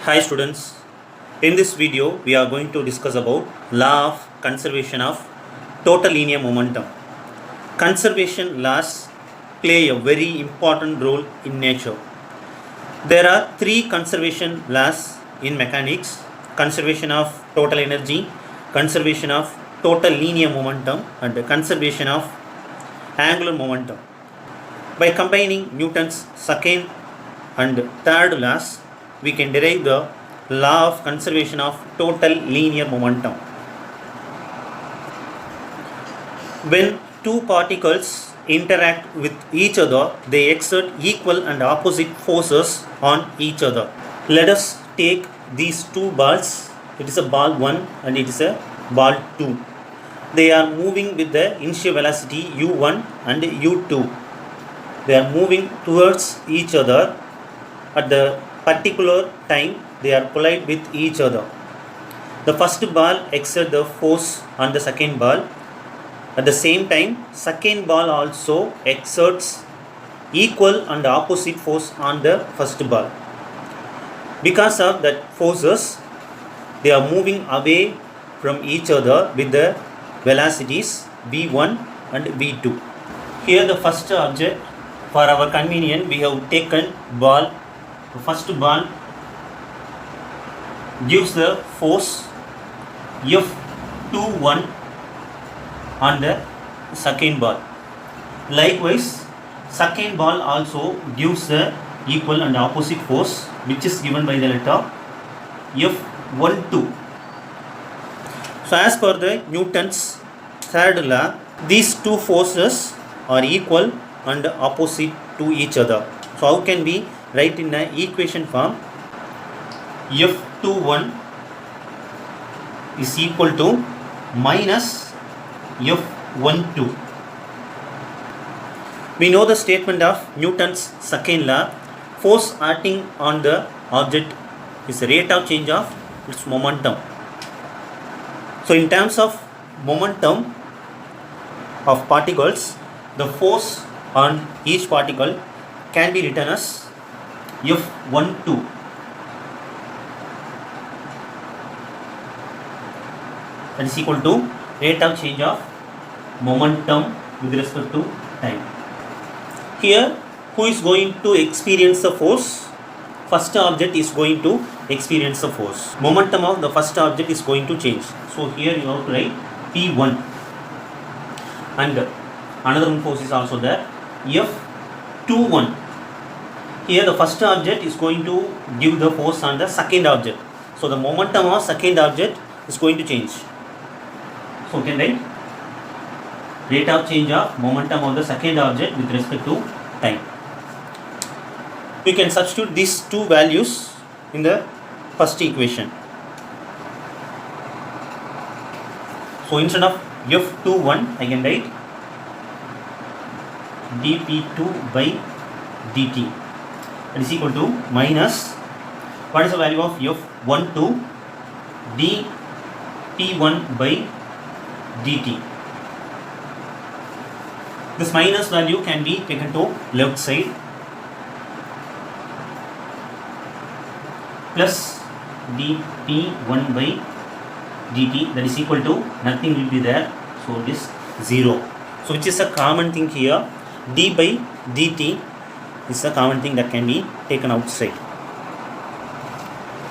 Hi students, in this video we are going to discuss about law of conservation of total linear momentum. Conservation laws play a very important role in nature. There are three conservation laws in mechanics: conservation of total energy, conservation of total linear momentum, and conservation of angular momentum. By combining Newton's second and third laws, we can derive the law of conservation of total linear momentum. When two particles interact with each other, they exert equal and opposite forces on each other. Let us take these two balls. It is a ball 1 and it is a ball 2. They are moving with the initial velocity u1 and u2. They are moving towards each other. At the particular time, they are collide with each other. The first ball exerts the force on the second ball. At the same time, second ball also exerts equal and opposite force on the first ball. Because of that forces, they are moving away from each other with the velocities v1 and v2. Here the first object, for our convenience, we have taken ball. The first ball gives the force F21 on the second ball. Likewise, second ball also gives the equal and opposite force, which is given by the letter F12. So as per the Newton's third law, these two forces are equal and opposite to each other. So how can we write in an equation form? F21 is equal to minus F12. We know the statement of Newton's second law. Force acting on the object is the rate of change of its momentum. So in terms of momentum of particles, the force on each particle can be written as F12. That is equal to rate of change of momentum with respect to time. Here, who is going to experience the force? First object is going to experience the force. Momentum of the first object is going to change. So here you have to write P1. And another one force is also there, F21. Here the first object is going to give the force on the second object. So the momentum of second object is going to change. So we can write rate of change of momentum of the second object with respect to time. We can substitute these two values in the first equation. So instead of F21, I can write dP2 by dt. That is equal to minus, what is the value of F12? dP1 by dt. This minus value can be taken to left side, plus dP1 by dt, that is equal to nothing will be there, so it is 0. So which is a common thing here, d by dt is a common thing that can be taken outside.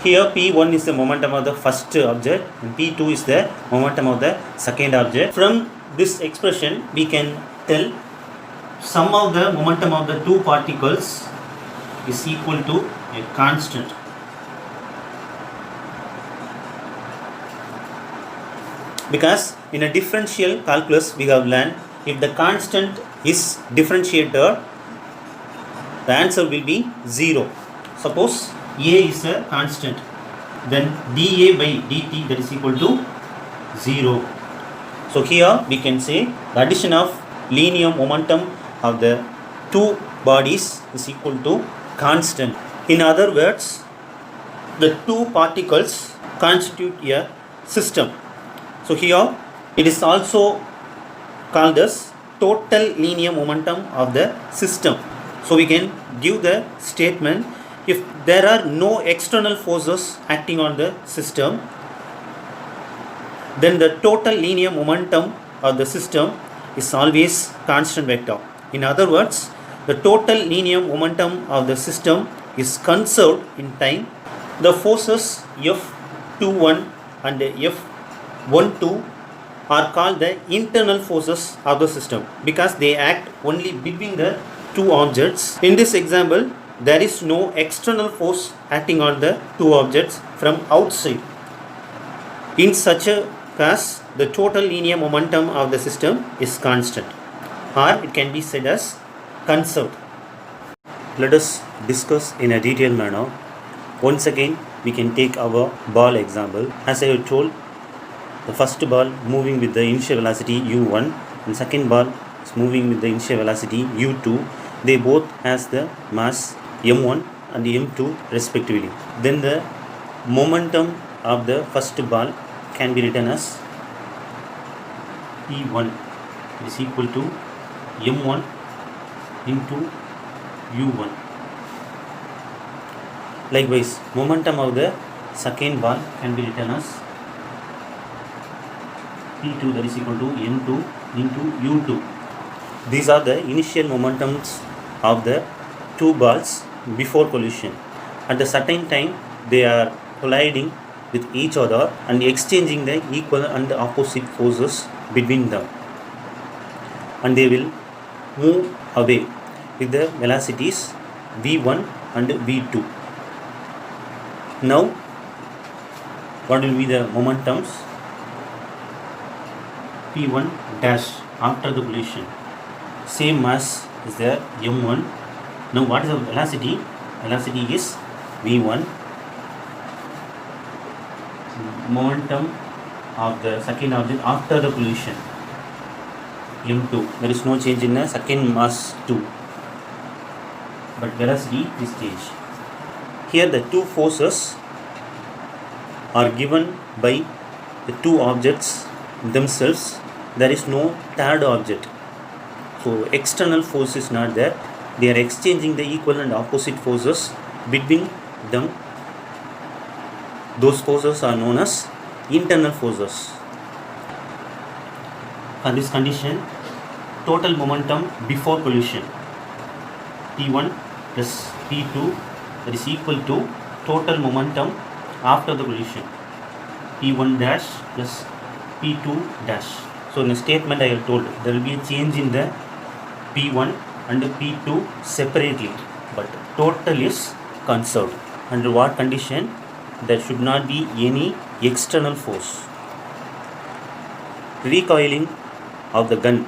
Here P1 is the momentum of the first object and P2 is the momentum of the second object. From this expression we can tell sum of the momentum of the two particles is equal to a constant. Because in a differential calculus we have learned, if the constant is differentiated, the answer will be 0. Suppose A is a constant, then dA by dt, that is equal to 0. So here we can say the addition of linear momentum of the two bodies is equal to constant. In other words, the two particles constitute a system. So here it is also called as total linear momentum of the system. So we can give the statement If there are no external forces acting on the system, then the total linear momentum of the system is always constant vector. In other words, the total linear momentum of the system is conserved in time. The forces F21 and F12 are called the internal forces of the system because they act only between the two objects. In this example, there is no external force acting on the two objects from outside. In such a case, the total linear momentum of the system is constant, or it can be said as conserved. Let us discuss in a detailed manner. Once again, we can take our ball example. As I have told, the first ball moving with the initial velocity u1 and second ball is moving with the initial velocity u2. They both has the mass m1 and m2 respectively. Then the momentum of the first ball can be written as P1 is equal to m1 into u1. Likewise, momentum of the second ball can be written as P2, that is equal to m2 into u2. These are the initial momentums of the two balls before collision. At a certain time, they are colliding with each other and exchanging the equal and opposite forces between them, and they will move away with the velocities v1 and v2. Now, what will be the momentums? P1 dash after the collision. Same mass is there, m1. Now, what is the velocity? Velocity is v1. Momentum of the second object after the collision, m2. There is no change in the second mass 2, but velocity is changed. Here the two forces are given by the two objects themselves. There is no third object. So external force is not there. They are exchanging the equal and opposite forces between them. Those forces are known as internal forces. For this condition, total momentum before collision P1 plus P2, that is equal to total momentum after the collision P1 dash plus P2 dash. So in the statement I have told, there will be a change in the P1 and P2 separately, but total is conserved. Under what condition? There should not be any external force. Recoiling of the gun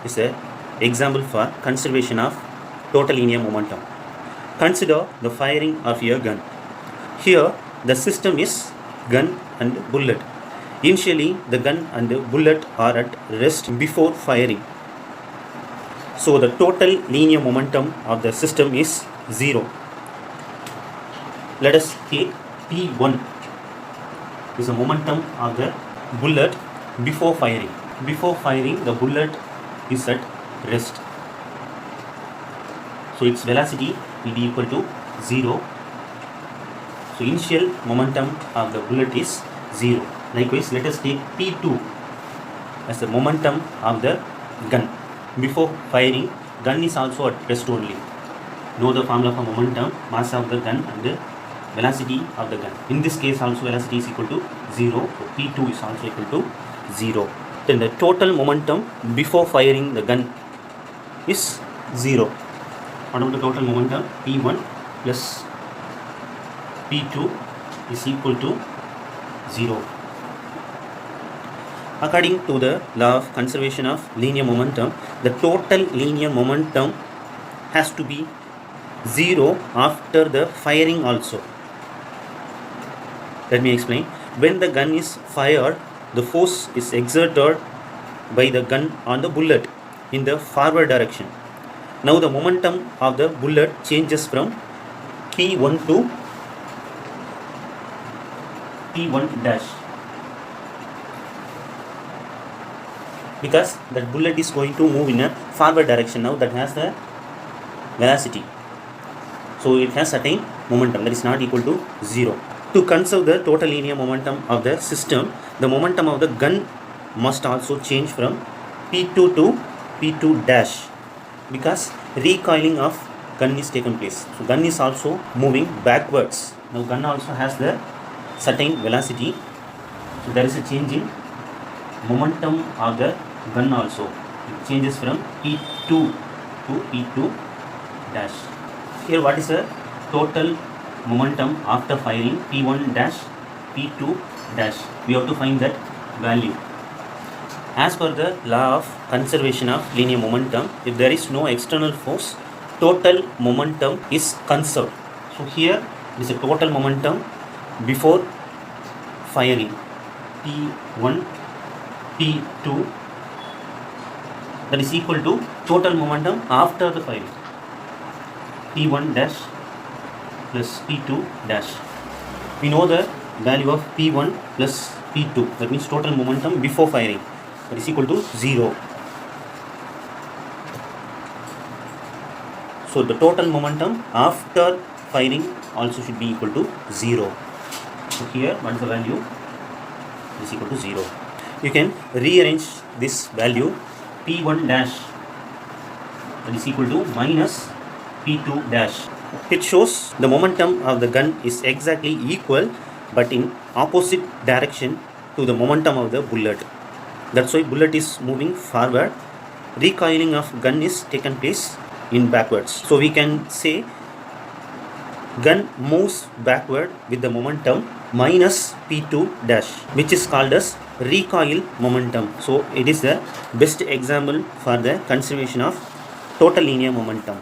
is an example for conservation of total linear momentum. Consider the firing of your gun. Here the system is gun and bullet. Initially the gun and bullet are at rest before firing. So the total linear momentum of the system is 0. Let us take P1 is the momentum of the bullet before firing. Before firing, the bullet is at rest. So its velocity will be equal to 0. So initial momentum of the bullet is 0. Likewise, let us take P2 as the momentum of the gun. Before firing, gun is also at rest only. Know the formula for momentum, mass of the gun and the velocity of the gun. In this case also velocity is equal to 0. So P2 is also equal to 0. Then the total momentum before firing the gun is 0. What about the total momentum? P1 plus P2 is equal to 0. According to the law of conservation of linear momentum, the total linear momentum has to be 0 after the firing also. Let me explain. When the gun is fired, the force is exerted by the gun on the bullet in the forward direction. Now the momentum of the bullet changes from P1 to P1 dash, because that bullet is going to move in a forward direction now that has the velocity. So it has certain momentum that is not equal to 0. To conserve the total linear momentum of the system, the momentum of the gun must also change from P2 to P2 dash, because recoiling of gun is taken place. So gun is also moving backwards. Now gun also has the certain velocity. So there is a change in momentum of the gun also. It changes from P2 to P2 dash. Here what is the total momentum after firing? P1 dash, P2 dash. We have to find that value. As per the law of conservation of linear momentum, if there is no external force, total momentum is conserved. So here is a total momentum before firing, P1, P2, that is equal to total momentum after the firing, P1 dash plus P2 dash. We know the value of P1 plus P2, that means total momentum before firing, that is equal to 0. So the total momentum after firing also should be equal to 0. So here what is the value? It is equal to 0. You can rearrange this value. P1 dash, that is equal to minus P2 dash. It shows the momentum of the gun is exactly equal but in opposite direction to the momentum of the bullet. That's why bullet is moving forward. Recoiling of gun is taken place in backwards. So we can say gun moves backward with the momentum minus P2 dash, which is called as recoil momentum. So it is the best example for the conservation of total linear momentum.